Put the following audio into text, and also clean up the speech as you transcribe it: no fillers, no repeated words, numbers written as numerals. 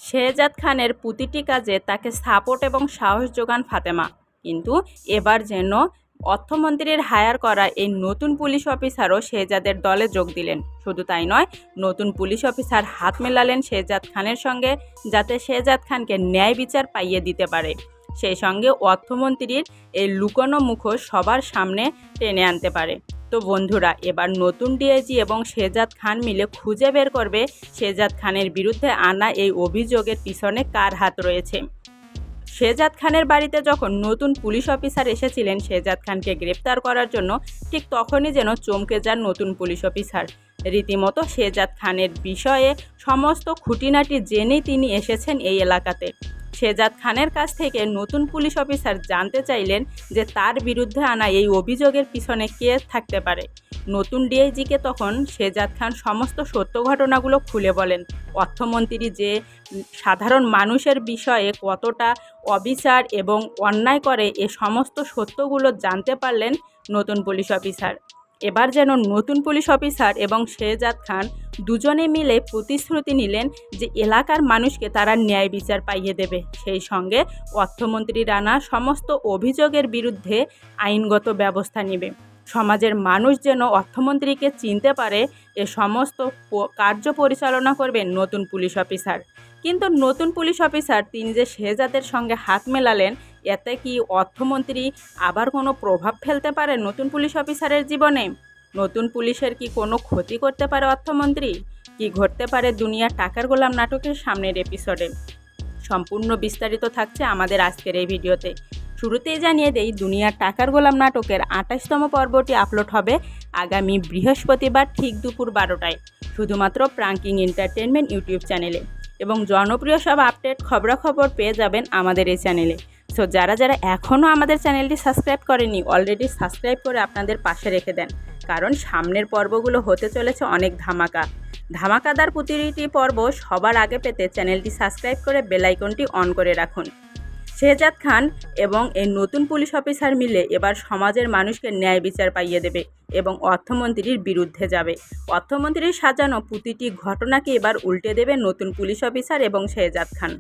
শেহজাদ খানের প্রতিটি কাজে তাকে সাপোর্ট এবং সাহস যোগান ফাতেমা। কিন্তু এবার যেন অর্থমন্ত্রীর হায়ার করা এই নতুন পুলিশ অফিসারও শেহজাদের দলে যোগ দিলেন। শুধু তাই নয়, নতুন পুলিশ অফিসার হাত মেলালেন শেহজাদ খানের সঙ্গে, যাতে শেহজাদ খানকে ন্যায় বিচার পাইয়ে দিতে পারে। সেই সঙ্গে অর্থমন্ত্রীর এই লুকোনো মুখোশ সবার সামনে টেনে আনতে পারে। তো বন্ধুরা, এবার নতুন ডিআইজি এবং শেহজাদ খান মিলে খুঁজে বের করবে শেহজাদ খানের বিরুদ্ধে আনা এই অভিযোগের পিছনে কার হাত রয়েছে। শেহজাদ খানের বাড়িতে যখন নতুন পুলিশ অফিসার এসেছিলেন শেহজাদ খানকে গ্রেপ্তার করার জন্য, ঠিক তখনই যেন চমকে যান নতুন পুলিশ অফিসার। রীতিমতো শেহজাদ খানের বিষয়ে সমস্ত খুঁটিনাটি জেনেই তিনি এসেছেন এই এলাকাতে। শেহজাদ খানের কাছ থেকে নতুন পুলিশ অফিসার জানতে চাইলেন যে তার বিরুদ্ধে আনা এই অভিযোগের পিছনে কে থাকতে পারে। নতুন ডিআইজিকে তখন শেহজাদ খান সমস্ত সত্য ঘটনাগুলো খুলে বলেন। অর্থমন্ত্রী যে সাধারণ মানুষের বিষয়ে কতটা অবিচার এবং অন্যায় করে, এ সমস্ত সত্যগুলো জানতে পারলেন নতুন পুলিশ অফিসার। এবার যেন নতুন পুলিশ অফিসার এবং শেহজাদ খান দুজনে মিলে প্রতিশ্রুতি নিলেন যে এলাকার মানুষকে তারা ন্যায় বিচার পাইয়ে দেবে। সেই সঙ্গে অর্থমন্ত্রীর আনা সমস্ত অভিযোগের বিরুদ্ধে আইনগত ব্যবস্থা নেবে। সমাজের মানুষ যেন অর্থমন্ত্রীকে চিনতে পারে, এ সমস্ত কার্য পরিচালনা করবেন নতুন পুলিশ অফিসার। কিন্তু নতুন পুলিশ অফিসার তিনি যে শেহজাদের সঙ্গে হাত মেলালেন, এতে কি অর্থমন্ত্রী আবার কোনো প্রভাব ফেলতে পারে নতুন পুলিশ অফিসারের জীবনে? নতুন পুলিশের কি কোনো ক্ষতি করতে পারে অর্থমন্ত্রী? কি ঘটতে পারে দুনিয়ার টাকার গোলাম নাটকের সামনের এপিসোডে? সম্পূর্ণ বিস্তারিত থাকছে আমাদের আজকের এই ভিডিওতে। শুরুতেই জানিয়ে দেই, দুনিয়ার টাকার গোলাম নাটকের 28তম পর্বটি আপলোড হবে আগামী বৃহস্পতিবার ঠিক দুপুর 12টায়, শুধুমাত্র প্রাঙ্কিং এন্টারটেনমেন্ট ইউটিউব চ্যানেলে। এবং জনপ্রিয় সব আপডেট খবরাখবর পেয়ে যাবেন আমাদের এই চ্যানেলে। সো যারা যারা এখনও আমাদের চ্যানেলটি সাবস্ক্রাইব করেনি, অলরেডি সাবস্ক্রাইব করে আপনাদের পাশে রেখে দেন, কারণ সামনের পর্বগুলো হতে চলেছে অনেক ধামাকাদার প্রতিটি পর্ব সবার আগে পেতে চ্যানেলটি সাবস্ক্রাইব করে বেল আইকনটি অন করে রাখুন। শেহজাদ খান এবং এই নতুন পুলিশ অফিসার মিলে এবার সমাজের মানুষকে ন্যায় বিচার পাইয়ে দেবে এবং অর্থমন্ত্রীর বিরুদ্ধে যাবে। অর্থমন্ত্রীর সাজানো প্রতিটি ঘটনাকে এবার উল্টে দেবে নতুন পুলিশ অফিসার এবং শেহজাদ খান।